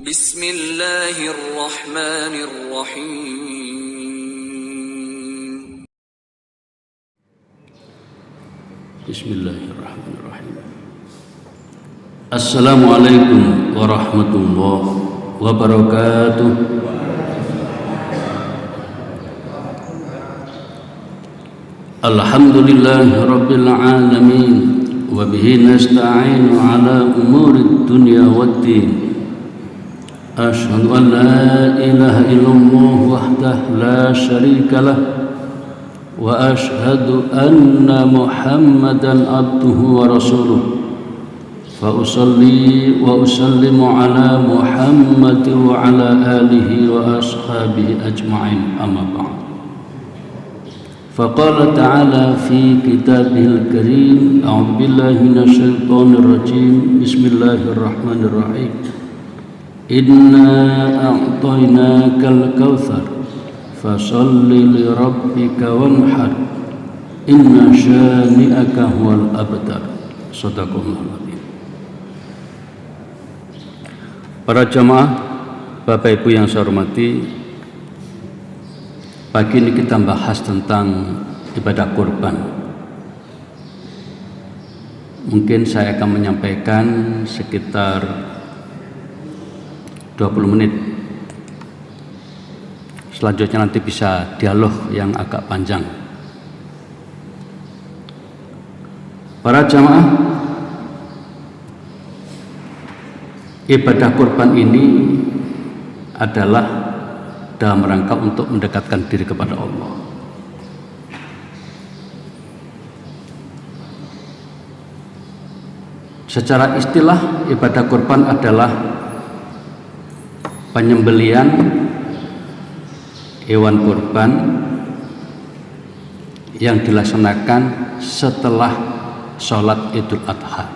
Bismillahirrahmanirrahim. Bismillahirrahmanirrahim. Assalamualaikum warahmatullahi wabarakatuh. Alhamdulillahi rabbil alamin, wa bihi nasta'inu ala umurid dunya waddin. Ashhadu an la ilaha illallah wahdahu la syarika lah, wa ashhadu anna Muhammadan abduhu wa rasuluh. Fa usalli wa usallimu ala Muhammad wa ala alihi wa ashabihi ajma'in, amma ba'd. Faqala ta'ala fi kitabihil karim, a'udzu billahi minasyaitonir rajim, bismillahirrahmanirrahim. Inna a'tainakal kautsar fasalli li rabbika wanhar, inna syani'aka huwal abtar. Shadaqallahul azim. Para jamaah, Bapak Ibu yang saya hormati, pagi ini kita bahas tentang ibadah kurban. Mungkin saya akan menyampaikan sekitar 20 menit. Selanjutnya nanti bisa dialog yang agak panjang. Para jamaah, ibadah kurban ini adalah dalam rangka untuk mendekatkan diri kepada Allah. Secara istilah, ibadah kurban adalah penyembelian hewan kurban yang dilaksanakan setelah sholat Idul Adha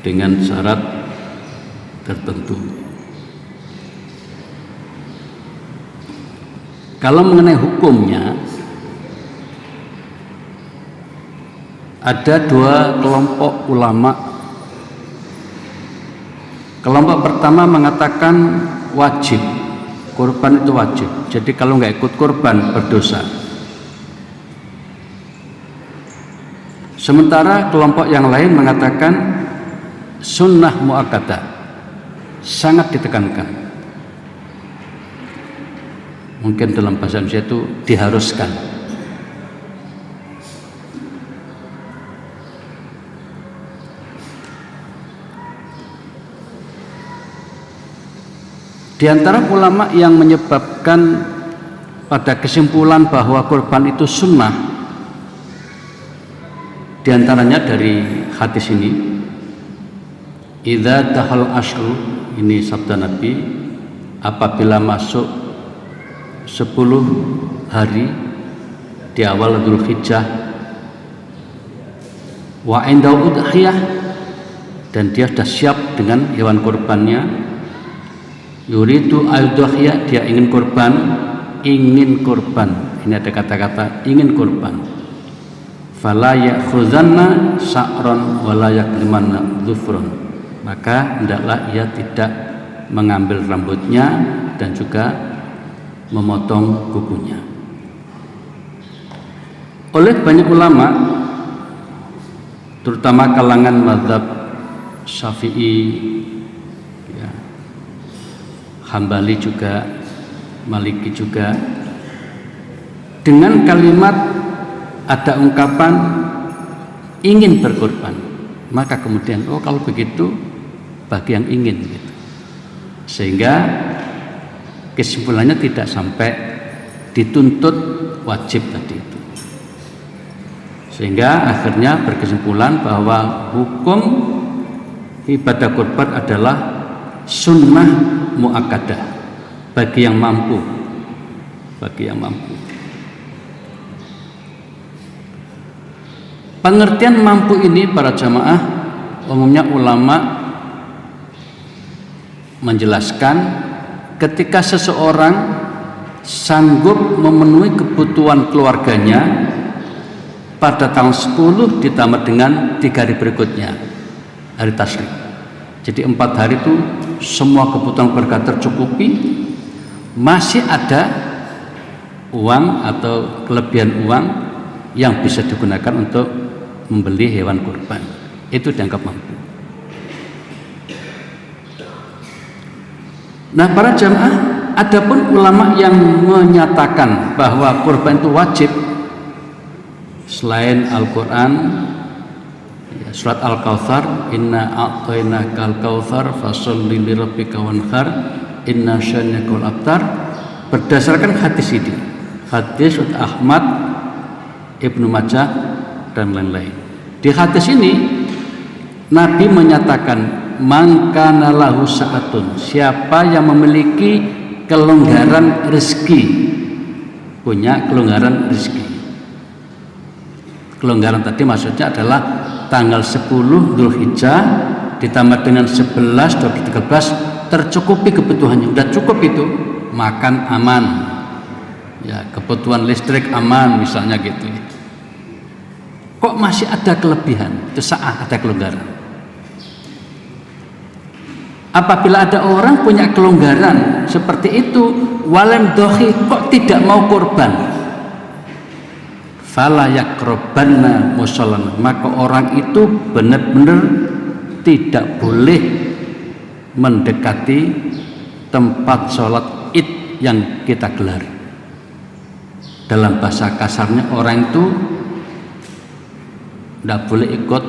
dengan syarat tertentu. Kalau mengenai hukumnya, ada dua kelompok ulama. Kelompok pertama mengatakan wajib, kurban itu wajib. Jadi kalau nggak ikut kurban berdosa. Sementara kelompok yang lain mengatakan sunnah muakkadah, sangat ditekankan. Mungkin dalam bahasa Indonesia itu diharuskan. Di antara ulama yang menyebabkan pada kesimpulan bahwa kurban itu sunnah, di antaranya dari hadis ini, idza tahal ashru, ini sabda Nabi, apabila masuk 10 hari di awal Dzulhijjah, wa inda udhiyah, dan dia sudah siap dengan hewan kurbannya, yuridu al-udhiyah, dia ingin kurban. Ini ada kata-kata ingin kurban. Fala ya'khuzanna sa'ron wa la yaklimanna dhufron, maka hendaklah ia tidak mengambil rambutnya dan juga memotong kukunya. Oleh banyak ulama, terutama kalangan mazhab Syafi'i, Hambali juga, Maliki juga, dengan kalimat ada ungkapan ingin berkorban, maka kemudian kalau begitu bagi yang ingin gitu. Sehingga kesimpulannya tidak sampai dituntut wajib tadi itu. Sehingga akhirnya berkesimpulan bahwa hukum ibadah kurban adalah sunnah muakkadah bagi yang mampu. Pengertian mampu ini para jamaah, umumnya ulama menjelaskan ketika seseorang sanggup memenuhi kebutuhan keluarganya pada tahun 10 ditambah dengan 3 hari berikutnya. hari tasyrik. Jadi 4 hari itu semua kebutuhan keluarga tercukupi, masih ada uang atau kelebihan uang yang bisa digunakan untuk membeli hewan kurban. Itu dianggap mampu. Nah, para jamaah, adapun ulama yang menyatakan bahwa kurban itu wajib selain Al-Quran, surat Al-Kautsar, inna a'tainakal kautsar fasholli lirabbika wanhar inna syani'akal abtar, berdasarkan hadis ini, hadis Ahmad, Ibnu Majah dan lain-lain. Di hadis ini Nabi menyatakan man kana lahu sa'atun, siapa yang memiliki kelonggaran rezeki, punya kelonggaran rezeki. Kelonggaran tadi maksudnya adalah tanggal 10 Dzulhijjah ditambah dengan 11, 12, 13 tercukupi kebutuhannya. Udah cukup itu, makan aman, ya, kebutuhan listrik aman misalnya gitu. Kok masih ada kelebihan? Itu saat ada kelonggaran. Apabila ada orang punya kelonggaran seperti itu, walam dohi, kok tidak mau korban, fala yakrobanna musolana, maka orang itu benar-benar tidak boleh mendekati tempat sholat id yang kita gelar. Dalam bahasa kasarnya, orang itu tidak boleh ikut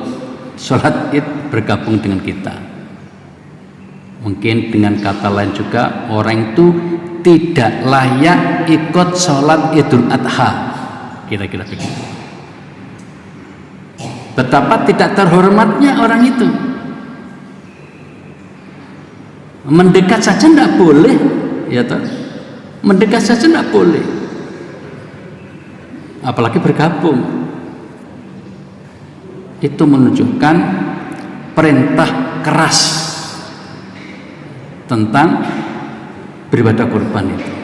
sholat id bergabung dengan kita. Mungkin dengan kata lain juga, orang itu tidak layak ikut sholat Idul Adha, kira-kira begitu. Betapa tidak terhormatnya orang itu. Mendekat saja tidak boleh, ya toh? Mendekat saja tidak boleh, apalagi bergabung. Itu menunjukkan perintah keras tentang beribadah kurban itu.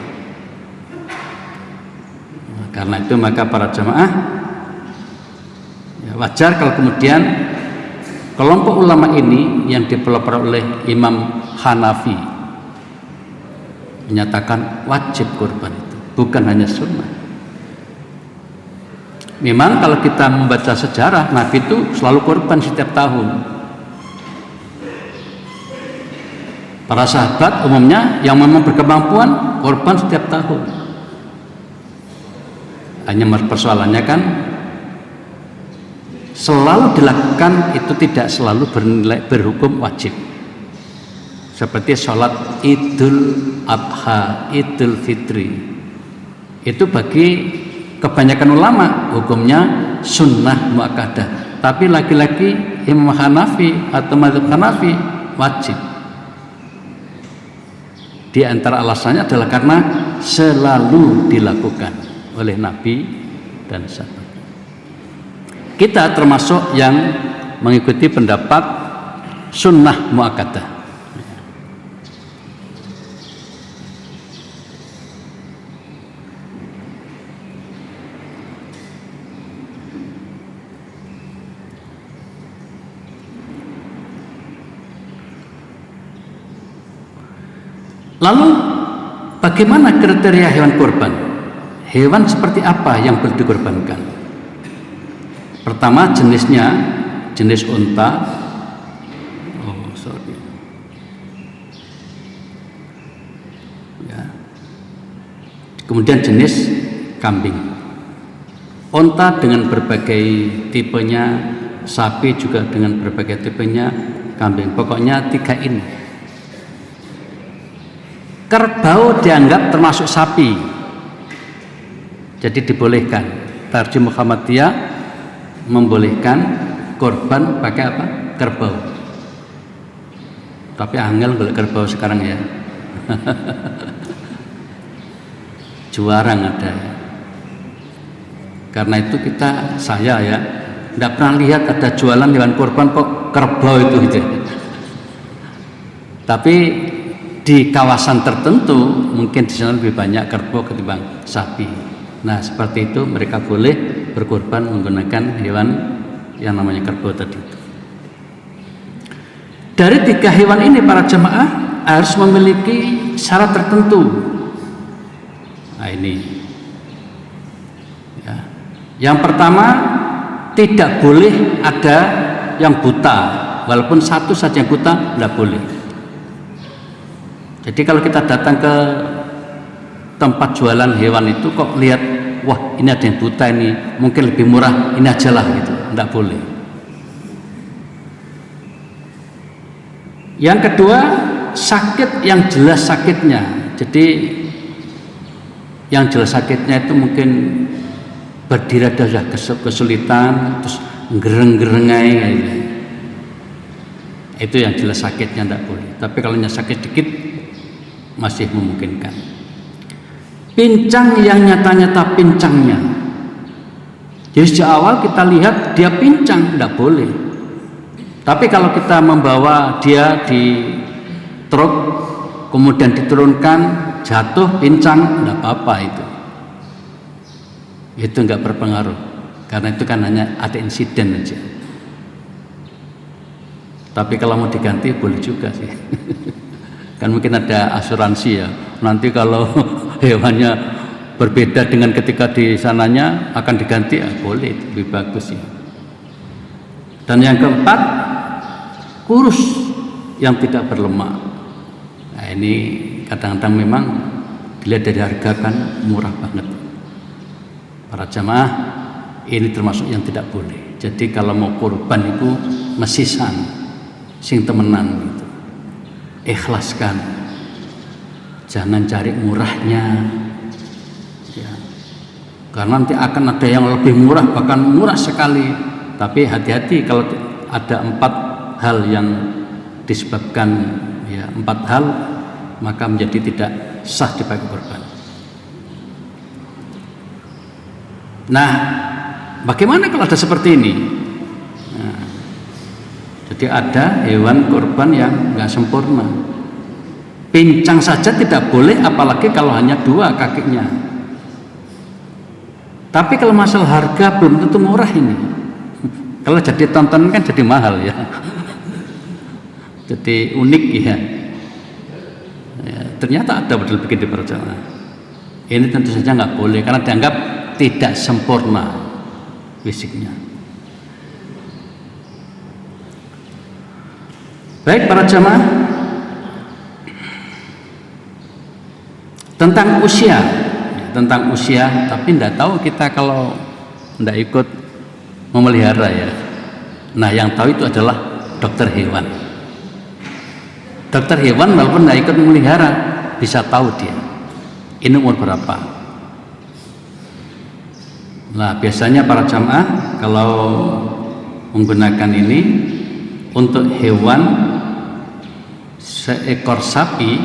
Nah, karena itu maka para jamaah, ya, wajar kalau kemudian kelompok ulama ini yang dipelopor oleh Imam Hanafi menyatakan wajib kurban itu, bukan hanya sunnah. Memang kalau kita membaca sejarah, Nabi itu selalu kurban setiap tahun. Para sahabat umumnya yang memang berkemampuan korban setiap tahun. Hanya persoalannya kan selalu dilakukan itu tidak selalu bernilai berhukum wajib. Seperti sholat Idul Adha, Idul Fitri, itu bagi kebanyakan ulama hukumnya sunnah muakkadah. Tapi lagi-lagi Imam Hanafi atau mazhab Hanafi wajib. Di antara alasannya adalah karena selalu dilakukan oleh Nabi dan sahabat. Kita termasuk yang mengikuti pendapat sunnah muakkadah. Lalu bagaimana kriteria hewan kurban? Hewan seperti apa yang boleh dikurbankan? Pertama, jenisnya, jenis unta. Ya. Kemudian jenis kambing. Unta dengan berbagai tipenya, sapi juga dengan berbagai tipenya, kambing. Pokoknya 3 ini. Kerbau dianggap termasuk sapi, jadi dibolehkan. Tarjih Muhammadiyah membolehkan korban pakai apa? Kerbau. Tapi angel golek kerbau sekarang ya. Jarang ada. Karena itu saya ya tidak pernah lihat ada jualan hewan korban kok kerbau itu gitu. Tapi di kawasan tertentu mungkin di sana lebih banyak kerbau ketimbang sapi. Nah, seperti itu mereka boleh berkorban menggunakan hewan yang namanya kerbau tadi. Dari 3 hewan ini para jemaah harus memiliki syarat tertentu. Nah ini ya. Yang pertama, tidak boleh ada yang buta, walaupun satu saja yang buta tidak boleh. Jadi kalau kita datang ke tempat jualan hewan itu kok lihat, wah ini ada yang buta, ini mungkin lebih murah, ini aja lah gitu, tidak boleh. Yang kedua, sakit yang jelas sakitnya. Jadi yang jelas sakitnya itu mungkin berdiri ada kesulitan, terus gereng-gerengai gitu. Itu yang jelas sakitnya tidak boleh. Tapi kalau sakit sedikit masih memungkinkan. Pincang yang nyata-nyata pincangnya. Jadi sejak awal kita lihat dia pincang, tidak boleh. Tapi kalau kita membawa dia di truk, kemudian diturunkan, jatuh, pincang, tidak apa-apa itu. Itu nggak berpengaruh, karena itu kan hanya ada insiden aja. Tapi kalau mau diganti boleh juga sih. Kan mungkin ada asuransi ya. Nanti kalau hewannya berbeda dengan ketika di sananya akan diganti, ya boleh, lebih bagus ya. Dan yang keempat, kurus yang tidak berlemak. Nah ini kadang-kadang memang dilihat dari harga kan murah banget. Para jamaah, ini termasuk yang tidak boleh. Jadi kalau mau kurban itu mesisan, sing temenan gitu. Ikhlaskan, jangan cari murahnya ya. Karena nanti akan ada yang lebih murah, bahkan murah sekali. Tapi hati-hati kalau ada 4 hal yang disebabkan ya, 4 hal, maka menjadi tidak sah dipakai kurban. Nah, bagaimana kalau ada seperti ini? Nah, jadi ada hewan kurban yang nggak sempurna, pincang saja tidak boleh, apalagi kalau hanya 2 kakinya. Tapi kalau masalah harga belum tentu murah ini. Kalau jadi tonton kan jadi mahal ya. Jadi unik ya. Ya ternyata ada betul bikin di perjalanan. Ini tentu saja nggak boleh karena dianggap tidak sempurna fisiknya. Baik para jamaah, tentang usia, tapi tidak tahu kita kalau tidak ikut memelihara ya. Nah yang tahu itu adalah dokter hewan. Dokter hewan walaupun tidak ikut memelihara bisa tahu dia ini umur berapa. Nah biasanya para jamaah kalau menggunakan ini untuk hewan seekor sapi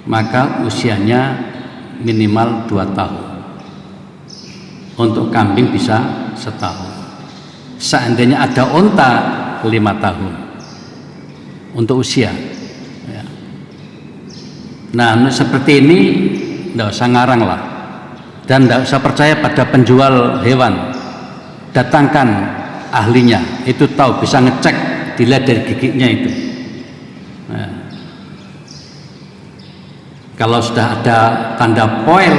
maka usianya minimal 2 tahun. Untuk kambing bisa 1 tahun. Seandainya ada unta 5 tahun untuk usia ya. Nah seperti ini tidak usah ngarang lah, dan tidak usah percaya pada penjual hewan. Datangkan ahlinya, itu tahu, bisa ngecek, dilihat dari giginya itu. Nah, kalau sudah ada tanda poil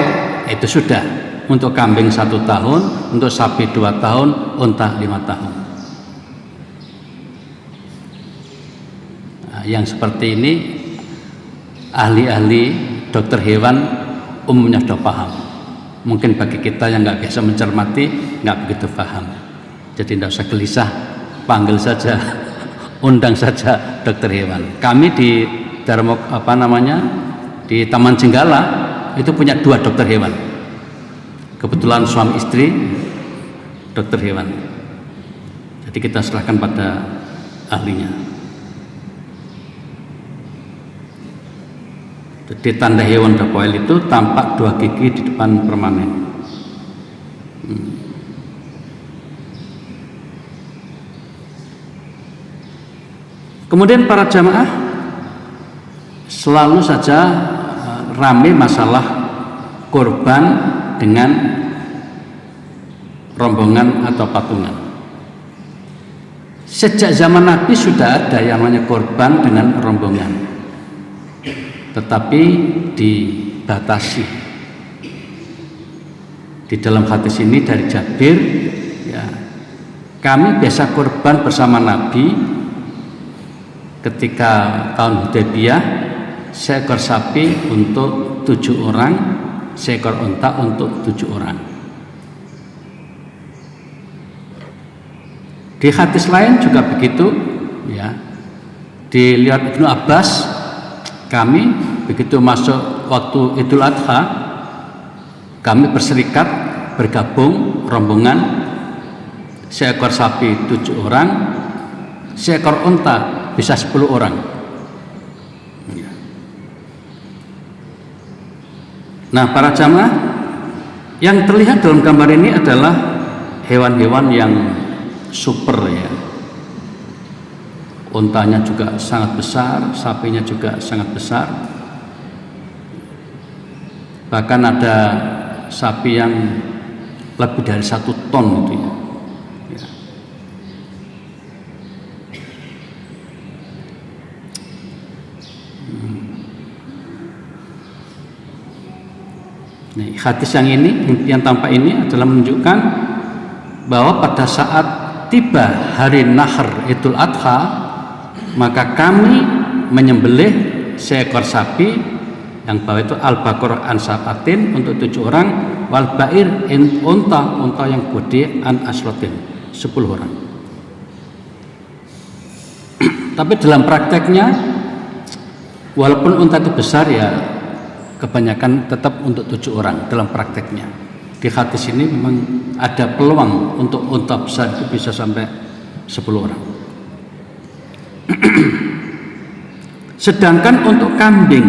itu sudah. Untuk kambing 1 tahun, untuk sapi 2 tahun, unta 5 tahun. Nah, yang seperti ini ahli-ahli dokter hewan umumnya sudah paham. Mungkin bagi kita yang nggak biasa mencermati nggak begitu paham. Jadi tidak usah gelisah, panggil saja, undang saja dokter hewan. Kami di di Taman Jenggala itu punya 2 dokter hewan. Kebetulan suami istri dokter hewan. Jadi kita serahkan pada ahlinya. Jadi tanda hewan dapoil itu tampak 2 gigi di depan permanen. Kemudian para jamaah selalu saja rame masalah kurban dengan rombongan atau patungan. Sejak zaman Nabi sudah ada yang namanya korban dengan rombongan, tetapi dibatasi. Di dalam hadis ini dari Jabir, ya, kami biasa korban bersama Nabi ketika tahun Hudaybiyah, seekor sapi untuk 7 orang, seekor unta untuk 7 orang. Di hadis lain juga begitu, ya. Dilihat Ibnu Abbas, kami begitu masuk waktu Idul Adha, kami berserikat, bergabung rombongan, seekor sapi 7 orang, seekor unta bisa 10 orang. Nah, para jamaah, yang terlihat dalam gambar ini adalah hewan-hewan yang super, ya. Untanya juga sangat besar, sapinya juga sangat besar. Bahkan ada sapi yang lebih dari 1 ton itu, ya. Nah, hadis yang ini, yang tampak ini adalah menunjukkan bahwa pada saat tiba hari Nahr Idul Adha, maka kami menyembelih seekor sapi yang bawah itu al-baqarah an sabatin untuk 7 orang, wal ba'ir unta yang gede an asrotin 10 orang. Tapi dalam prakteknya, walaupun unta itu besar, ya kebanyakan tetap untuk 7 orang dalam prakteknya. Di hadis ini memang ada peluang untuk unta besar itu bisa sampai 10 orang. Sedangkan untuk kambing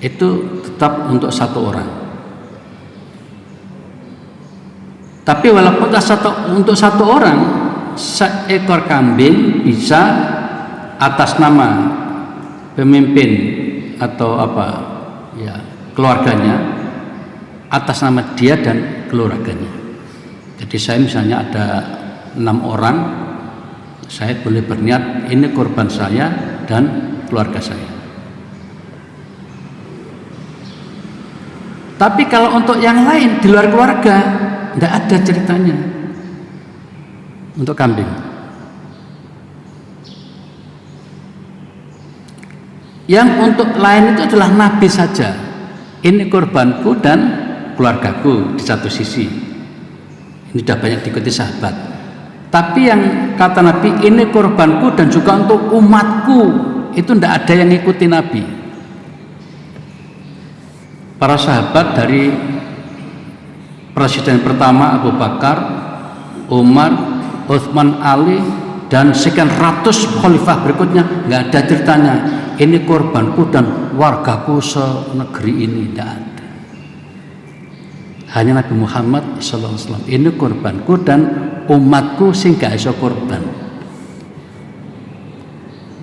itu tetap untuk 1 orang. Tapi walaupun untuk 1 orang, seekor kambing bisa atas nama pemimpin atau apa, ya, keluarganya, atas nama dia dan keluarganya. Jadi saya misalnya ada 6 orang, saya boleh berniat ini korban saya dan keluarga saya. Tapi kalau untuk yang lain di luar keluarga, tidak ada ceritanya untuk kambing. Yang untuk lain itu adalah Nabi saja. Ini korbanku dan keluargaku di satu sisi. Ini sudah banyak diikuti sahabat. Tapi yang kata Nabi, ini korbanku dan juga untuk umatku, itu tidak ada yang ngikuti Nabi. Para sahabat dari presiden pertama Abu Bakar, Umar, Utsman, Ali, dan sekian ratus khalifah berikutnya, nggak ada ceritanya ini korbanku dan wargaku senegeri ini, tidak ada. Hanya Nabi Muhammad SAW, ini korbanku dan umatku sing gak iso korban.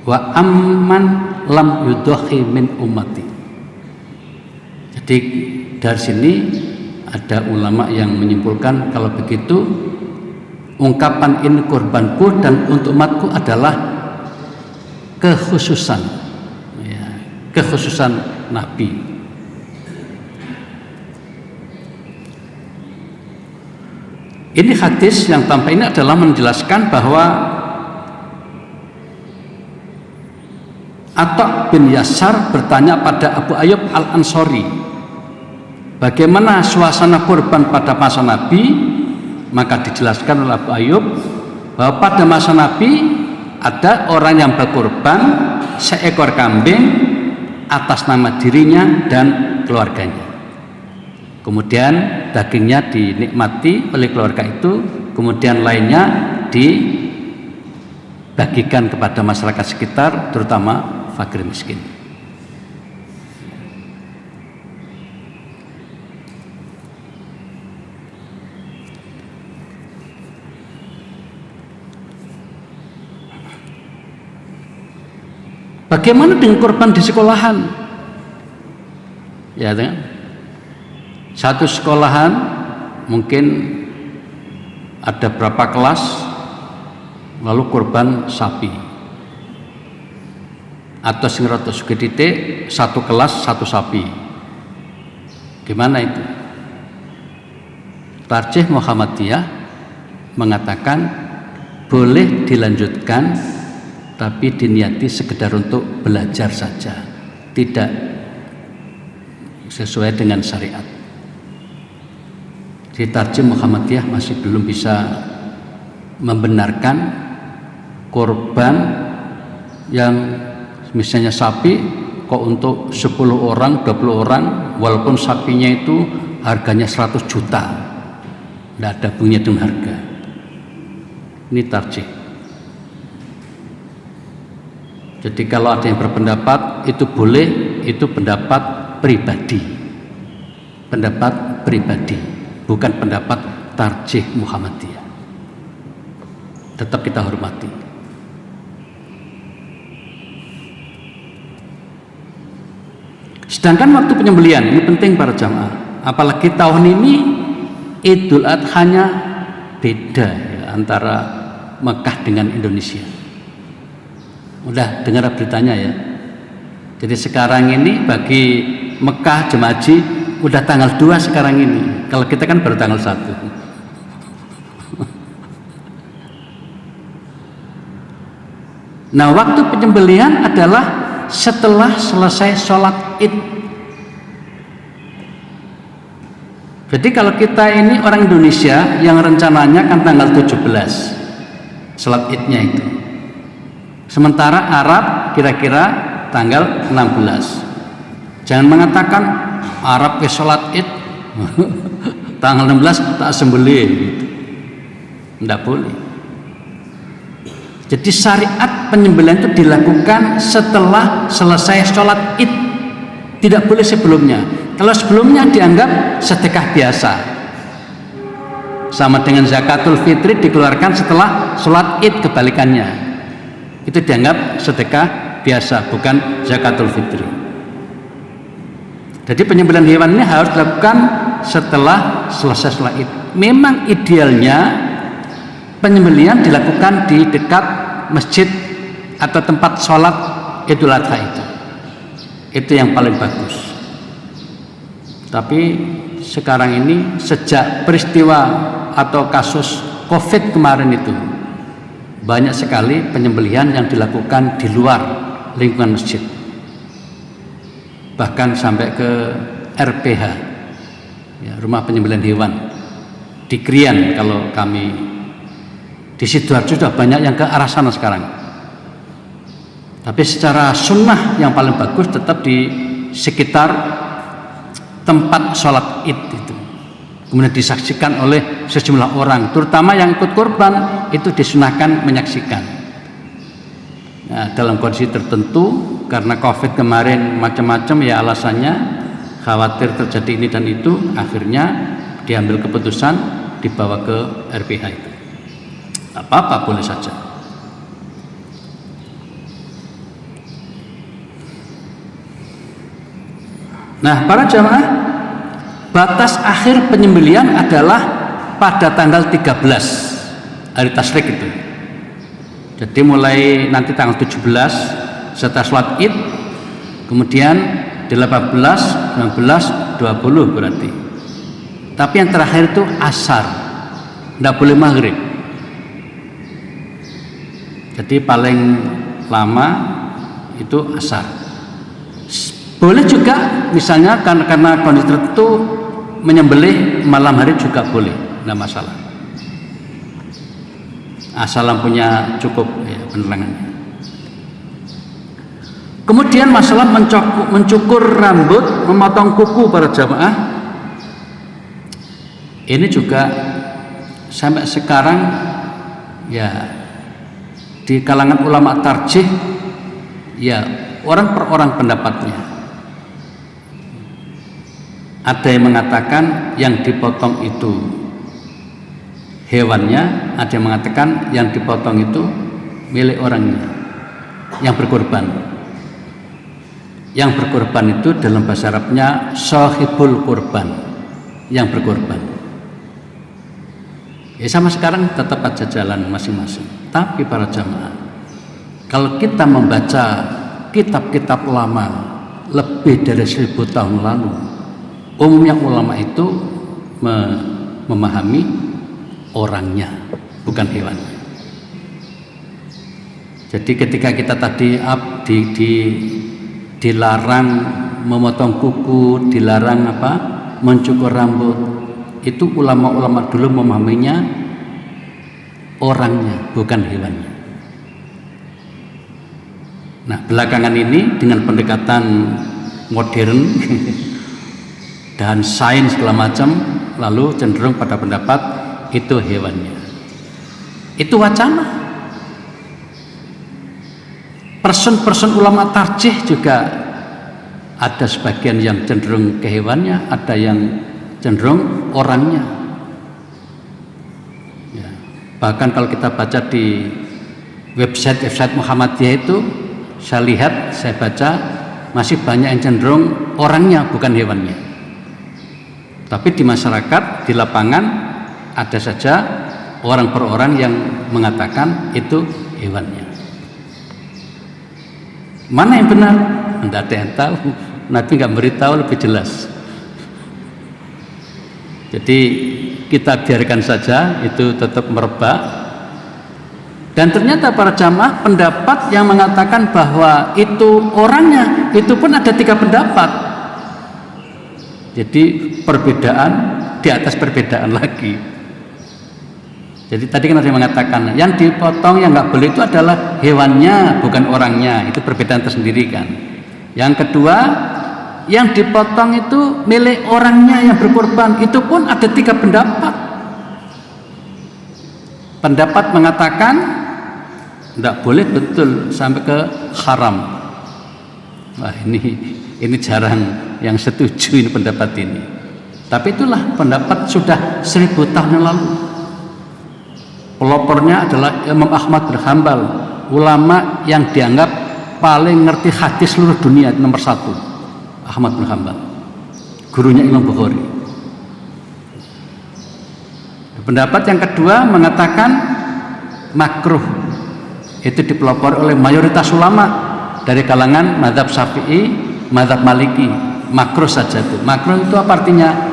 Wa amman lam yudhi min ummati. Jadi dari sini ada ulama yang menyimpulkan kalau begitu ungkapan ini korbanku dan untuk umatku adalah kekhususan, ya, kekhususan Nabi. Ini hadis yang tampak ini adalah menjelaskan bahwa Atta bin Yasar bertanya pada Abu Ayyub Al-Ansari, bagaimana suasana kurban pada masa Nabi? Maka dijelaskan oleh Abu Ayyub bahwa pada masa Nabi ada orang yang berkurban seekor kambing atas nama dirinya dan keluarganya. Kemudian dagingnya dinikmati oleh keluarga itu, kemudian lainnya dibagikan kepada masyarakat sekitar, terutama fakir miskin. Bagaimana dengan korban di sekolahan? Ya, kan? Satu sekolahan mungkin ada berapa kelas, lalu kurban sapi, atau sing rada sugih titik satu kelas satu sapi. Gimana itu? Tarjih Muhammadiyah mengatakan boleh dilanjutkan, tapi diniati sekedar untuk belajar saja, tidak sesuai dengan syariat. Di tarjih Muhammadiyah masih belum bisa membenarkan korban yang misalnya sapi kok untuk 10 orang, 20 orang, walaupun sapinya itu harganya 100 juta, tidak ada hubungannya dengan harga. Ini tarjih. Jadi kalau ada yang berpendapat itu boleh, itu pendapat pribadi, bukan pendapat tarjih Muhammadiyah. Tetap kita hormati. Sedangkan waktu penyembelihan ini penting para jamaah, apalagi tahun ini Idul Adha-nya beda ya, antara Mekah dengan Indonesia. Udah dengar beritanya ya. Jadi sekarang ini bagi Mekah jemaah haji udah tanggal 2 sekarang ini. Kalau kita kan baru tanggal 1. Nah, waktu penyembelihan adalah setelah selesai sholat id. Jadi kalau kita ini orang Indonesia yang rencananya kan tanggal 17 sholat idnya itu, sementara Arab kira-kira tanggal 16. Jangan mengatakan Arab ke sholat id tanggal 16 tak sembelih gitu. Tidak boleh. Jadi syariat penyembelihan itu dilakukan setelah selesai sholat id, tidak boleh sebelumnya. Kalau sebelumnya dianggap sedekah biasa, sama dengan zakatul fitri dikeluarkan setelah sholat id, kebalikannya itu dianggap sedekah biasa, bukan zakatul fitri. Jadi penyembelihan hewan ini harus dilakukan setelah selesai sholat id. Memang idealnya penyembelihan dilakukan di dekat masjid atau tempat sholat Idul Adha itu yang paling bagus. Tapi sekarang ini sejak peristiwa atau kasus COVID kemarin itu banyak sekali penyembelihan yang dilakukan di luar lingkungan masjid, bahkan sampai ke RPH ya, rumah penyembelihan hewan di Krian. Kalau kami di Sidoarjo sudah banyak yang ke arah sana sekarang. Tapi secara sunnah yang paling bagus tetap di sekitar tempat sholat id itu. Kemudian disaksikan oleh sejumlah orang, terutama yang ikut korban itu disunahkan menyaksikan. Nah, dalam kondisi tertentu karena COVID kemarin macam-macam ya alasannya, khawatir terjadi ini dan itu, akhirnya diambil keputusan dibawa ke RPH itu. Apa-apa boleh saja. Nah, para jamaah, batas akhir penyembelihan adalah pada tanggal 13 hari tasyrik itu. Jadi mulai nanti tanggal 17 setelah sholat id, kemudian 18, 19, 20 berarti. Tapi yang terakhir itu asar, tidak boleh maghrib. Jadi paling lama itu asar. Boleh juga misalnya karena kondisi tertentu menyembelih malam hari juga boleh, tidak masalah. Asal lampunya cukup ya, penerangannya. Kemudian masalah mencukur rambut, memotong kuku para jamaah. Ini juga sampai sekarang ya di kalangan ulama tarjih ya orang per orang pendapatnya. Ada yang mengatakan yang dipotong itu hewannya, ada yang mengatakan yang dipotong itu milik orangnya yang berkorban. Yang berkorban itu dalam bahasa Arabnya sahibul kurban, yang berkorban. Ya sama sekarang tetap aja jalan masing-masing. Tapi para jamaah, kalau kita membaca kitab-kitab lama lebih dari 1000 tahun lalu, umumnya ulama itu memahami orangnya, bukan hewannya. Jadi ketika kita tadi dilarang memotong kuku, dilarang mencukur rambut, itu ulama-ulama dulu memahaminya orangnya, bukan hewannya. Nah, belakangan ini dengan pendekatan modern dan sains segala macam, lalu cenderung pada pendapat itu hewannya. Itu wacana. Person ulama tarjih juga ada sebagian yang cenderung ke hewannya, ada yang cenderung orangnya. Ya. Bahkan kalau kita baca di website Muhammadiyah itu, saya baca masih banyak yang cenderung orangnya, bukan hewannya. Tapi di masyarakat, di lapangan ada saja orang per orang yang mengatakan itu hewannya. Mana yang benar? Tidak ada yang tahu. Nabi nggak beritahu lebih jelas. Jadi kita biarkan saja itu tetap merebak. Dan ternyata para jamaah pendapat yang mengatakan bahwa itu orangnya, itu pun ada 3 pendapat. Jadi perbedaan di atas perbedaan lagi. Jadi tadi kan ada yang mengatakan yang dipotong yang nggak boleh itu adalah hewannya, bukan orangnya. Itu perbedaan tersendiri kan. Yang kedua, yang dipotong itu milik orangnya yang berkorban. Itu pun ada 3 pendapat. Pendapat mengatakan tidak boleh betul sampai ke haram. Wah ini jarang yang setuju ini pendapat ini. Tapi itulah pendapat sudah 1000 tahun yang lalu. Pelopornya adalah Imam Ahmad bin Hanbal, ulama yang dianggap paling ngerti hadis seluruh dunia, nomor 1. Ahmad bin Hanbal, gurunya Imam Bukhari. Pendapat yang kedua mengatakan makruh. Itu dipelopori oleh mayoritas ulama dari kalangan mazhab Syafi'i, mazhab Maliki. Makruh saja itu. Makruh itu apa artinya?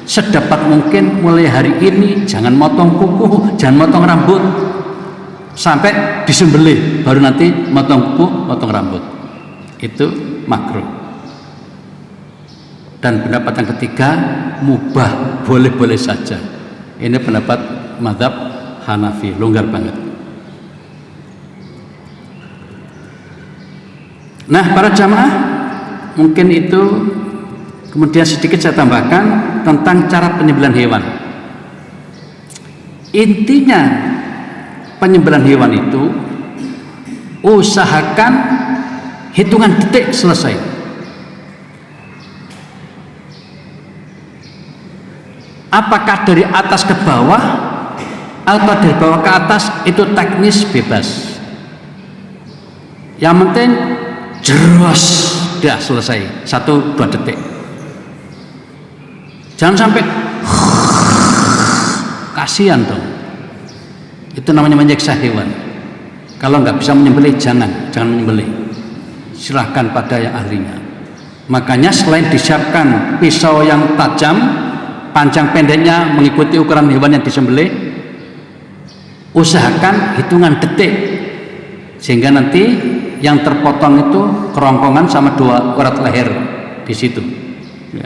Sedapat mungkin mulai hari ini jangan motong kuku, jangan motong rambut sampai disembelih, baru nanti motong kuku, motong rambut. Itu makruh. Dan pendapat yang ketiga mubah, boleh-boleh saja. Ini pendapat mazhab Hanafi, longgar banget. Nah, para jamaah, mungkin itu. Kemudian sedikit saya tambahkan tentang cara penyembelihan hewan. Intinya penyembelihan hewan itu usahakan hitungan detik selesai. Apakah dari atas ke bawah atau dari bawah ke atas, itu teknis bebas. Yang penting jeros, sudah selesai, 1-2 detik. Jangan sampai kasihan dong. Itu namanya menyiksa hewan. Kalau nggak bisa menyembelih, jangan menyembelih. Silahkan pada yang ahlinya. Makanya selain disiapkan pisau yang tajam, panjang pendeknya mengikuti ukuran hewan yang disembelih, usahakan hitungan detik, sehingga nanti yang terpotong itu kerongkongan sama 2 urat leher di situ. Ya.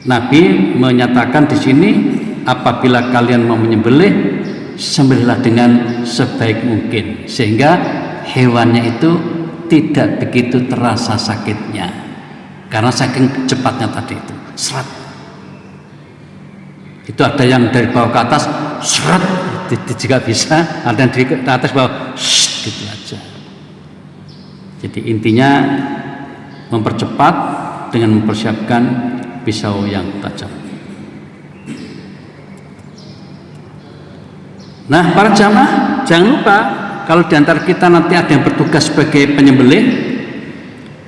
Nabi menyatakan di sini, apabila kalian mau menyembelih, sembelihlah dengan sebaik mungkin, sehingga hewannya itu tidak begitu terasa sakitnya, karena saking cepatnya tadi itu serat. Itu ada yang dari bawah ke atas serat, jika bisa, ada yang dari atas bawah gitu aja. Jadi intinya mempercepat dengan mempersiapkan pisau yang tajam. Nah, para jamaah, jangan lupa kalau diantara kita nanti ada yang bertugas sebagai penyembelih,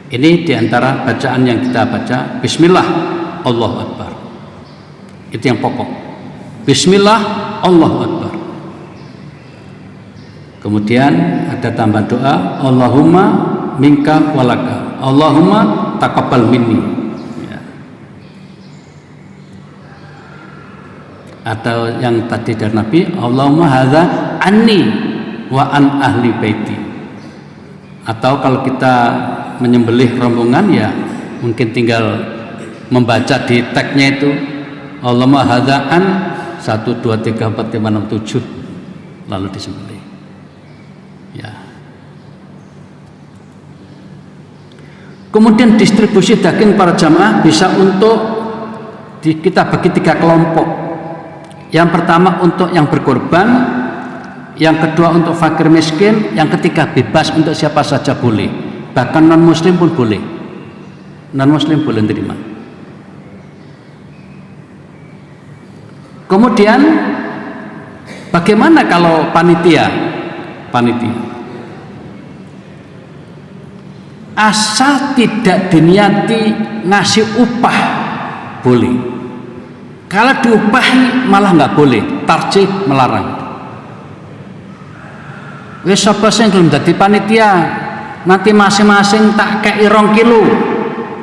ini diantara bacaan yang kita baca, Bismillah, Allahu Akbar. Itu yang pokok. Bismillah, Allahu Akbar. Kemudian ada tambahan doa, Allahumma minka walaka, Allahumma taqabbal minni. Ya. Atau yang tadi dari Nabi, Allahumma hadza anni wa an ahli baiti. Atau kalau kita menyembelih rombongan ya mungkin tinggal membaca di tagnya itu, Allahumma hadza an 1 2 3 4 5 6 7 lalu disembelih. Ya. Kemudian distribusi daging para jamaah bisa untuk kita bagi 3 kelompok. Yang pertama untuk yang berkorban, yang kedua untuk fakir miskin, yang ketiga bebas untuk siapa saja boleh. Bahkan non muslim pun boleh. Non muslim boleh terima. Kemudian bagaimana kalau panitia? Asal tidak diniati ngasih upah boleh. Kalau diupahi malah nggak boleh, tarjih melarang. Wis sapa sing gelem dadi panitia nanti masing-masing tak kei 2 kilo,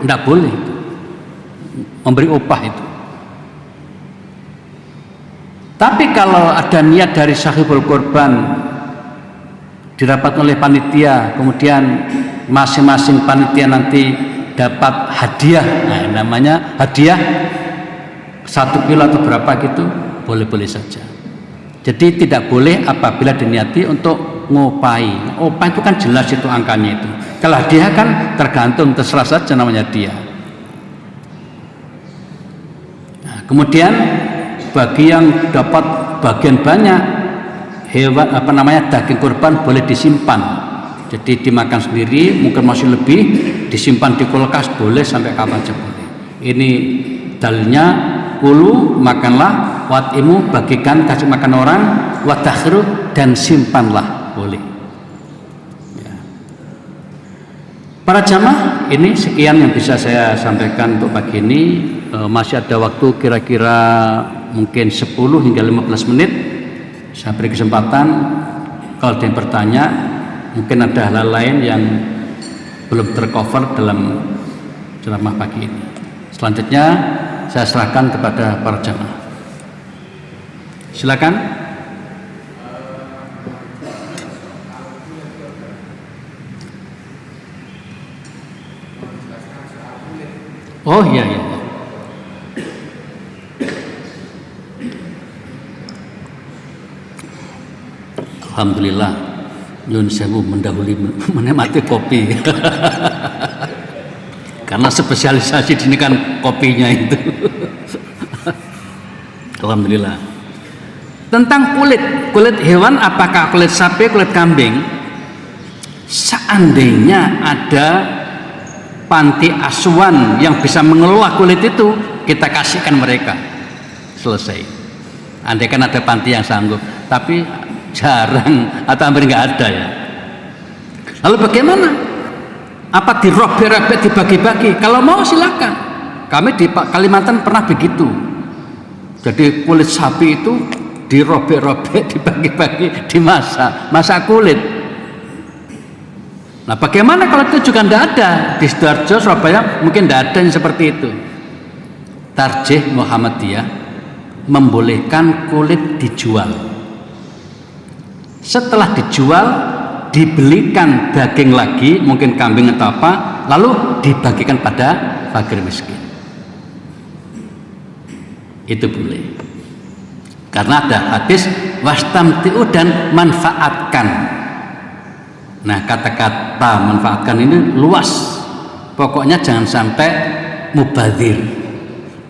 nggak boleh memberi upah itu. Tapi kalau ada niat dari sahibul korban didapat oleh panitia, kemudian masing-masing panitia nanti dapat hadiah, nah namanya hadiah 1 kilo atau berapa gitu, boleh-boleh saja. Jadi tidak boleh apabila diniati untuk ngopai. Upah itu kan jelas itu angkanya itu. Kalau hadiah kan tergantung, terserah saja namanya hadiah. Nah, kemudian bagi yang dapat bagian banyak hewan daging kurban boleh disimpan. Jadi dimakan sendiri, mungkin masih lebih, disimpan di kulkas boleh sampai kapan saja boleh. Ini dalilnya, kulu makanlah, watimu bagikan kasih makan orang, wadakhiru dan simpanlah boleh. Ya. Para jamaah, ini sekian yang bisa saya sampaikan untuk pagi ini. Masih ada waktu kira-kira mungkin 10 hingga 15 menit. Saya beri kesempatan kalau ada yang bertanya, mungkin ada hal lain yang belum tercover dalam ceramah pagi ini. Selanjutnya saya serahkan kepada para jamaah. Silakan. Oh iya iya. Alhamdulillah, nyun sewu mendahului menikmati kopi. Karena spesialisasi di sini kan kopinya itu. Alhamdulillah. Tentang kulit hewan, apakah kulit sapi, kulit kambing? Seandainya ada panti asuhan yang bisa mengelola kulit itu, kita kasihkan mereka. Selesai. Andai kan ada panti yang sanggup, tapi jarang atau hampir nggak ada ya. Lalu bagaimana? Apa dirobek-robek, dibagi-bagi? Kalau mau silakan. Kami di Kalimantan pernah begitu. Jadi kulit sapi itu dirobek-robek, dibagi-bagi, masak kulit. Nah bagaimana kalau itu juga tidak ada? Di Sidoarjo, Surabaya mungkin tidak ada yang seperti itu. Tarjih Muhammadiyah membolehkan kulit dijual. Setelah dijual, dibelikan daging lagi, mungkin kambing atau apa, lalu dibagikan pada fakir miskin. Itu boleh. Karena ada hadis wastamtiu dan manfaatkan. Nah kata-kata manfaatkan ini luas. Pokoknya jangan sampai mubadzir.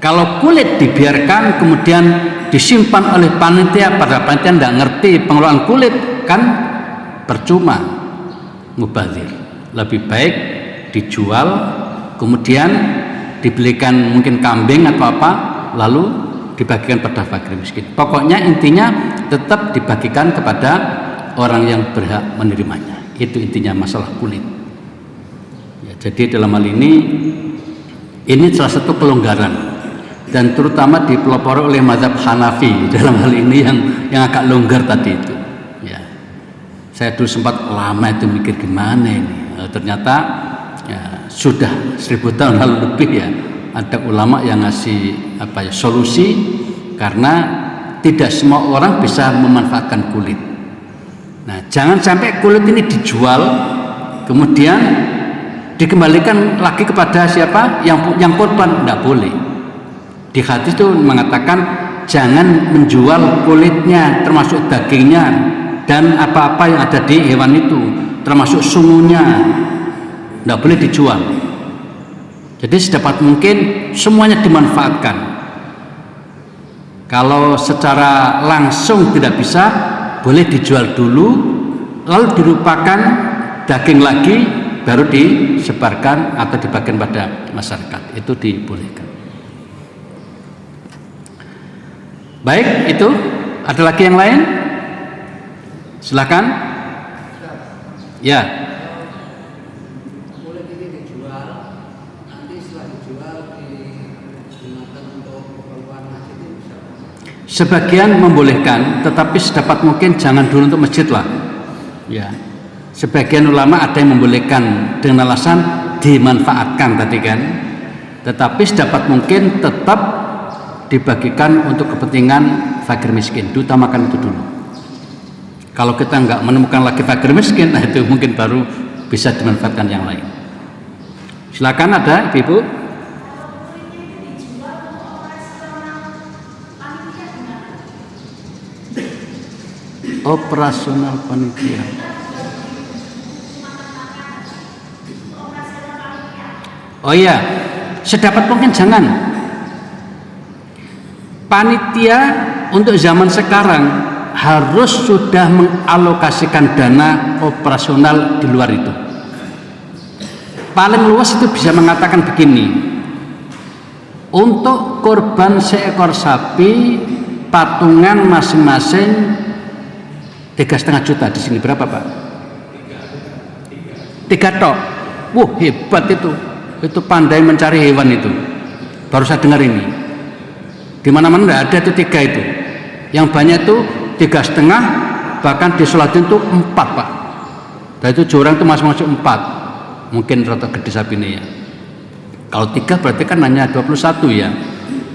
Kalau kulit dibiarkan kemudian disimpan oleh panitia, pada panitia tidak ngerti pengelolaan kulit, kan percuma, mubadzir. Lebih baik dijual, kemudian dibelikan mungkin kambing atau apa, lalu dibagikan pada fakir miskin. Pokoknya intinya tetap dibagikan kepada orang yang berhak menerimanya. Itu intinya masalah kulit. Ya, jadi dalam hal ini salah satu kelonggaran. dan terutama dipelopori oleh mazhab Hanafi dalam hal ini yang agak longgar tadi itu. Ya, saya dulu sempat lama itu mikir gimana ini. Ternyata ya, sudah 1000 tahun lalu lebih ya ada ulama yang ngasih solusi, karena tidak semua orang bisa memanfaatkan kulit. Nah, jangan sampai kulit ini dijual kemudian dikembalikan lagi kepada siapa yang korban, tidak boleh. Di hadis itu mengatakan jangan menjual kulitnya, termasuk dagingnya dan apa-apa yang ada di hewan itu, termasuk sungunya, tidak boleh dijual. Jadi sedapat mungkin semuanya dimanfaatkan. Kalau secara langsung tidak bisa, boleh dijual dulu, lalu dilupakan daging lagi, baru disebarkan atau dibagikan pada masyarakat. Itu dibolehkan. Baik, itu ada lagi yang lain? Silakan. Ya. Kulit ini dijual, nanti setelah dijual digunakan untuk keperluan masjid itu bisa. Sebagian membolehkan, tetapi sedapat mungkin jangan dulu untuk masjid lah. Ya. Sebagian ulama ada yang membolehkan dengan alasan dimanfaatkan tadi kan. Tetapi sedapat mungkin tetap dibagikan untuk kepentingan fakir miskin, diutamakan itu dulu. Kalau kita nggak menemukan lagi fakir miskin, nah itu mungkin baru bisa dimanfaatkan yang lain. Silakan, ada ibu-ibu. Operasional panitia. Oh iya, sedapat mungkin jangan. Panitia untuk zaman sekarang harus sudah mengalokasikan dana operasional di luar itu. Paling luas itu bisa mengatakan begini, untuk korban seekor sapi patungan masing-masing 3,5 juta. Di sini berapa Pak? 3 tok. Wah, hebat itu pandai mencari hewan itu. Baru saya dengar ini. Di mana-mana tidak ada itu 3 itu. Yang banyak itu 3,5, bahkan di Solatin itu 4 Pak. Dan itu jurang itu masing-masing 4. Mungkin rata gede sapinya ya. Kalau 3 berarti kan hanya 21 ya.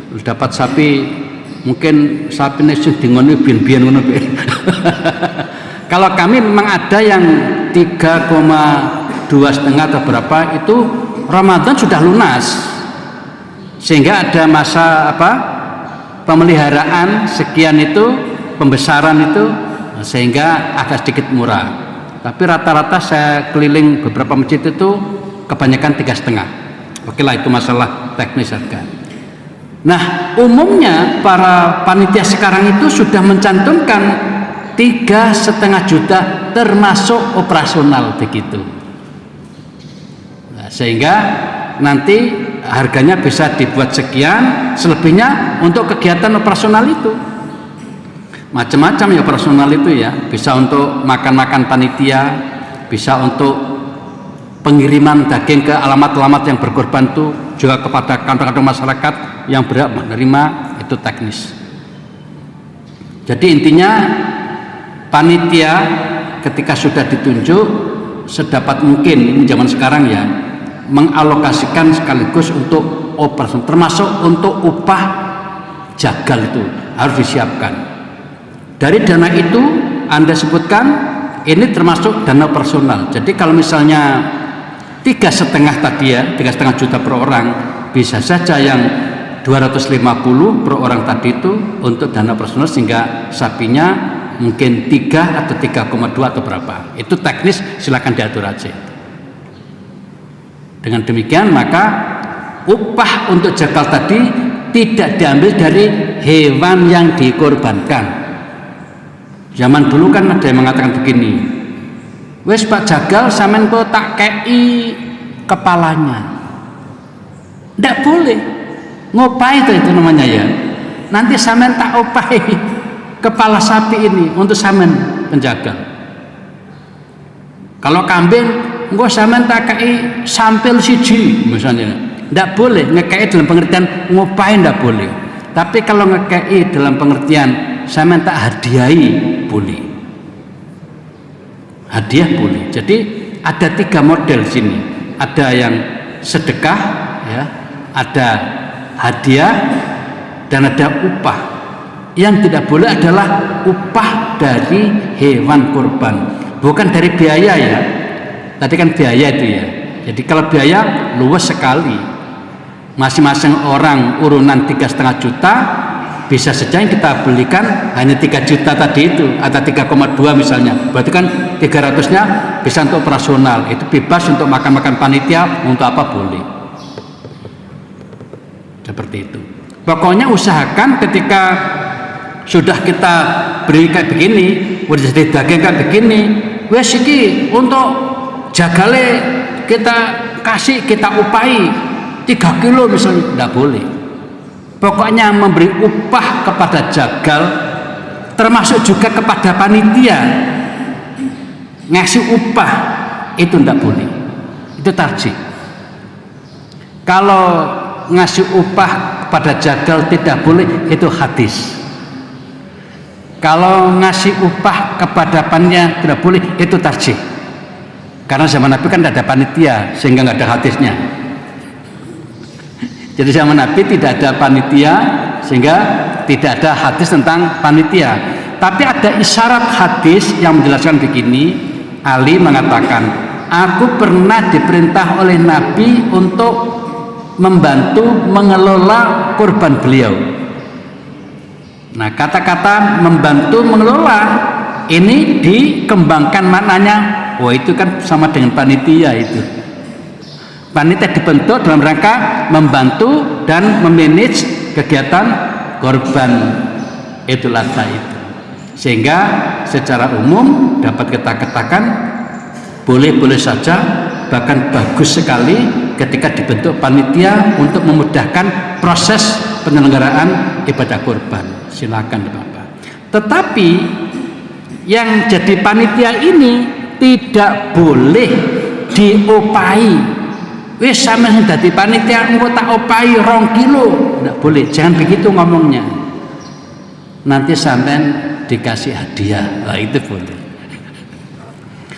Dapat sapi, mungkin sapinya sedingone bian-bian ngono. Kalau kami memang ada yang 3,2,5 atau berapa, itu Ramadan sudah lunas. Sehingga ada masa pemeliharaan sekian itu, pembesaran itu, sehingga agak sedikit murah. Tapi rata-rata saya keliling beberapa masjid itu kebanyakan 3,5. Oke lah, itu masalah teknis harga. Nah, umumnya para panitia sekarang itu sudah mencantumkan 3,5 juta termasuk operasional begitu. Nah, sehingga nanti harganya bisa dibuat sekian, selebihnya untuk kegiatan operasional itu. Macam-macam ya operasional itu ya, bisa untuk makan-makan panitia, bisa untuk pengiriman daging ke alamat-alamat yang berkorban itu, juga kepada kantong-kantong masyarakat yang berhak menerima, itu teknis. Jadi intinya panitia ketika sudah ditunjuk sedapat mungkin, ini zaman sekarang ya, mengalokasikan sekaligus untuk operasi, termasuk untuk upah jagal itu harus disiapkan. Dari dana itu Anda sebutkan ini termasuk dana personal. Jadi kalau misalnya 3,5 tadi ya, 3,5 juta per orang, bisa saja yang 250 per orang tadi itu untuk dana personal, sehingga sapinya mungkin 3 atau 3,2 atau berapa. Itu teknis, silakan diatur aja. Dengan demikian maka upah untuk jagal tadi tidak diambil dari hewan yang dikorbankan. Zaman dulu kan ada yang mengatakan begini, wes Pak jagal sampean kok tak kei kepalanya. Tidak boleh. Ngopai itu namanya ya. Nanti sampean tak opai kepala sapi ini untuk sampean penjagal. Kalau kambing engko sampean tak kei sampil siji misalnya. Tidak boleh ngekei dalam pengertian ngupain, tidak boleh. Tapi kalau ngekei dalam pengertian saya minta hadiahi, boleh. Hadiah boleh. Jadi ada 3 model sini. Ada yang sedekah, ya, ada hadiah, dan ada upah. Yang tidak boleh adalah upah dari hewan kurban, bukan dari biaya ya. Tadi kan biaya itu ya. Jadi kalau biaya luas sekali. Masing-masing orang urunan 3,5 juta, bisa saja yang kita belikan hanya 3 juta tadi itu, atau 3,2 misalnya. Berarti kan 300-nya bisa untuk operasional. Itu bebas untuk makan-makan panitia, untuk apa boleh. Seperti itu. Pokoknya usahakan ketika sudah kita beri kayak begini, udah jadi daging kayak begini, wes iki untuk jagale kita kasih, kita upahi 3 kilo misalnya, tidak boleh. Pokoknya memberi upah kepada jagal, termasuk juga kepada panitia, ngasih upah itu tidak boleh. Itu tarjih. Kalau ngasih upah kepada jagal tidak boleh, itu hadis. Kalau ngasih upah kepada panitia tidak boleh, itu tarjih. Karena zaman Nabi kan tidak ada panitia, sehingga nggak ada hadisnya. Jadi zaman Nabi tidak ada panitia, sehingga tidak ada hadis tentang panitia. Tapi ada isyarat hadis yang menjelaskan begini. Ali mengatakan, aku pernah diperintah oleh Nabi untuk membantu mengelola kurban beliau. Nah, kata-kata membantu mengelola ini dikembangkan maknanya. Wah, itu kan sama dengan panitia itu. Panitia dibentuk dalam rangka membantu dan memanage kegiatan korban Idul Adha itu. Sehingga secara umum dapat kita katakan boleh-boleh saja, bahkan bagus sekali ketika dibentuk panitia untuk memudahkan proses penyelenggaraan ibadah kurban. Silakan Bapak. Tetapi yang jadi panitia ini tidak boleh diopai. Wis sampeyan dadi panitia engko tak opai 2 kilo. Tidak boleh, jangan begitu ngomongnya. Nanti sampean dikasih hadiah. Nah, itu boleh.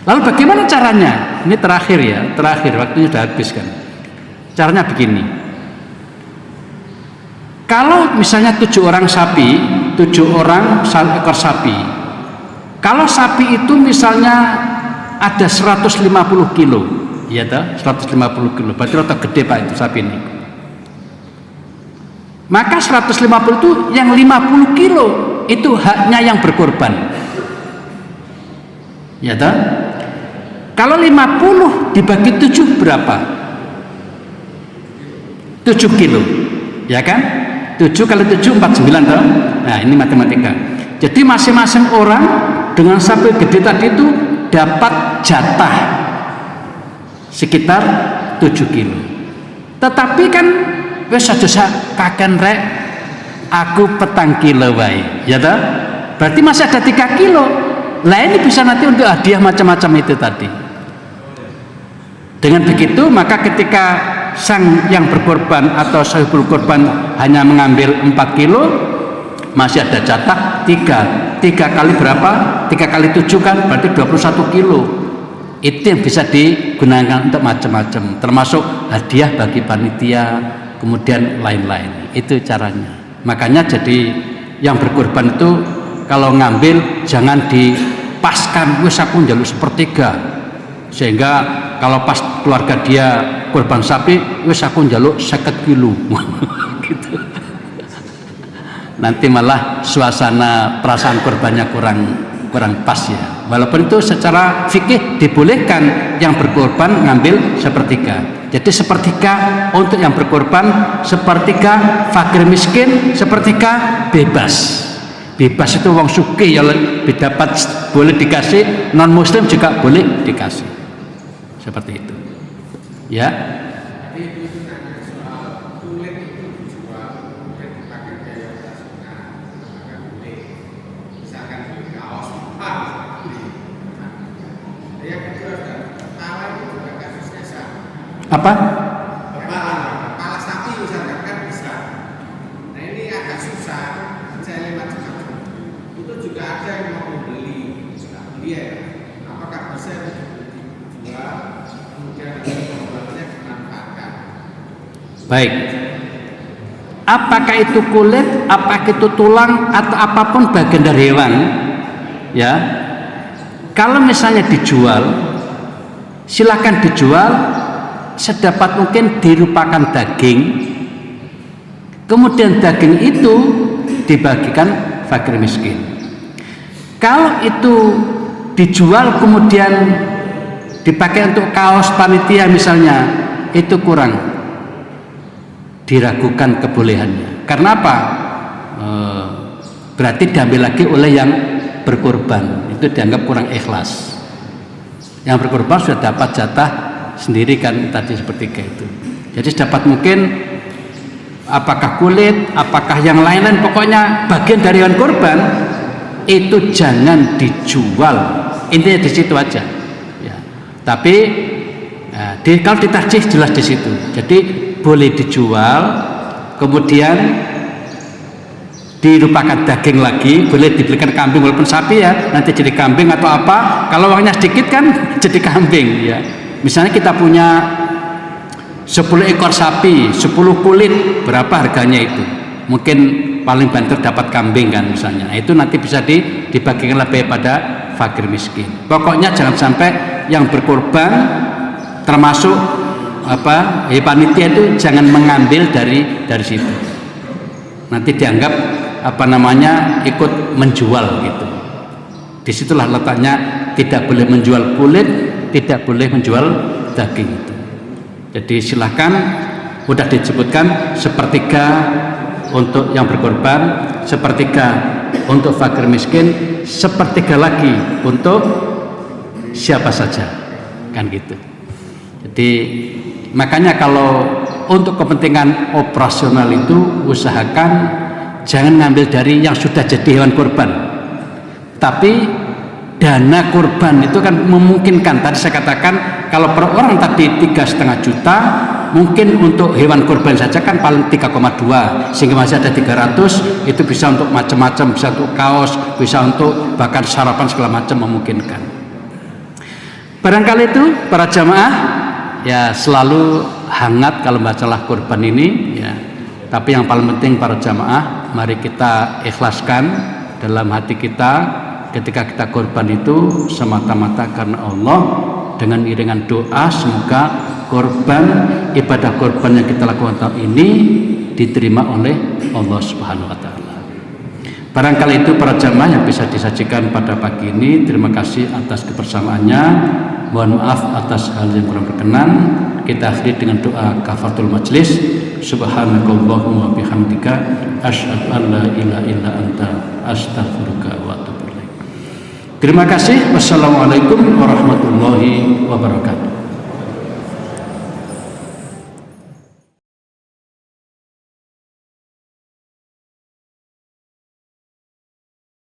Lalu bagaimana caranya? Ini terakhir ya, terakhir, waktunya sudah habis kan. Caranya begini. Kalau misalnya 7 orang sapi, 7 orang ekor sapi. Kalau sapi itu misalnya ada 150 kilo, ya toh, 150 kilo. Berarti rata gede Pak itu sapi ini. Maka 150 itu yang 50 kilo itu haknya yang berkorban. Ya toh? Kalau 50 dibagi 7 berapa? 7 kilo. Ya kan? 7 kali 7 49 toh. Nah, ini matematika. Jadi masing-masing orang dengan sapi gede tadi itu dapat jatah sekitar 7 kilo. Tetapi kan wis aja kaken rek aku 4 kilo wae, ya toh? Berarti masih ada 3 kilo. Lah ini bisa nanti untuk hadiah macam-macam itu tadi. Dengan begitu maka ketika sang yang berkorban atau sahibul korban hanya mengambil 4 kilo, masih ada jatah 3 kali berapa? 3 kali 7 kan berarti 21 kilo. Itu yang bisa digunakan untuk macam-macam, termasuk hadiah bagi panitia, kemudian lain-lain. Itu caranya. Makanya jadi yang berkorban itu kalau ngambil jangan dipaskan, wis aku njaluk 1/3. Sehingga kalau pas keluarga dia korban sapi, wis aku njaluk 50 kilo. Gitu. Nanti malah suasana perasaan korbannya kurang pas ya. Walaupun itu secara fikih dibolehkan yang berkorban ngambil 1/3. Jadi 1/3 untuk yang berkorban, 1/3 fakir miskin, 1/3 bebas. Bebas itu wong sugih ya dapat boleh dikasih, non muslim juga boleh dikasih. Seperti itu. Ya. Apa? bisa mencari macam-macam. Itu juga ada yang mau membeli, ya. Apakah bisa dijual kemudian pembuatannya dimanfaatkan? Baik. Apakah itu kulit, apakah itu tulang atau apapun bagian dari hewan, ya. Kalau misalnya dijual, silakan dijual sedapat mungkin dirupakan daging. Kemudian daging itu dibagikan fakir miskin. Kalau itu dijual kemudian dipakai untuk kaos panitia misalnya, itu kurang, diragukan kebolehannya. Karena apa? Berarti diambil lagi oleh yang berkorban, itu dianggap kurang ikhlas. Yang berkorban sudah dapat jatah sendiri kan tadi seperti itu. Jadi sedapat mungkin apakah kulit, apakah yang lain-lain, pokoknya bagian dari hewan korban itu jangan dijual. Intinya di situ aja. Ya. Tapi kalau ditajih jelas di situ. Jadi boleh dijual, kemudian dirupakan daging lagi, boleh dibelikan kambing walaupun sapi ya, nanti jadi kambing atau apa. Kalau uangnya sedikit kan jadi kambing ya. Misalnya kita punya 10 ekor sapi, 10 kulit, berapa harganya itu? Mungkin paling banter dapat kambing kan misalnya. Itu nanti bisa dibagikan lebih pada fakir miskin. Pokoknya jangan sampai yang berkorban termasuk panitia itu jangan mengambil dari situ. Nanti dianggap ikut menjual gitu. Disitulah letaknya, tidak boleh menjual kulit, tidak boleh menjual daging itu. Jadi silakan, sudah disebutkan sepertiga untuk yang berkorban, sepertiga untuk fakir miskin, sepertiga lagi untuk siapa saja, kan gitu. Jadi makanya kalau untuk kepentingan operasional itu usahakan jangan ngambil dari yang sudah jadi hewan korban. Tapi dana korban itu kan memungkinkan. Tadi saya katakan kalau per orang tadi 3,5 juta, mungkin untuk hewan korban saja kan paling 3,2, sehingga masih ada 300. Itu bisa untuk macam-macam, bisa untuk kaos, bisa untuk bahkan sarapan segala macam, memungkinkan. Barangkali itu para jamaah ya selalu hangat kalau masalah korban ini ya. Tapi yang paling penting para jamaah, mari kita ikhlaskan dalam hati kita ketika kita korban itu semata-mata karena Allah, dengan iringan doa semoga ibadah korban yang kita lakukan tahun ini diterima oleh Allah Subhanahu wa taala. Barangkali itu para jamaah yang bisa disajikan pada pagi ini. Terima kasih atas kebersamaannya. Mohon maaf atas hal yang kurang berkenan. Kita akhiri dengan doa kafaratul majlis. Subhanakallahumma wa bihamdika asyhadu an la ilaha illa anta astaghfiruka wa atubu ilaik. Terima kasih. Wassalamualaikum warahmatullahi wabarakatuh.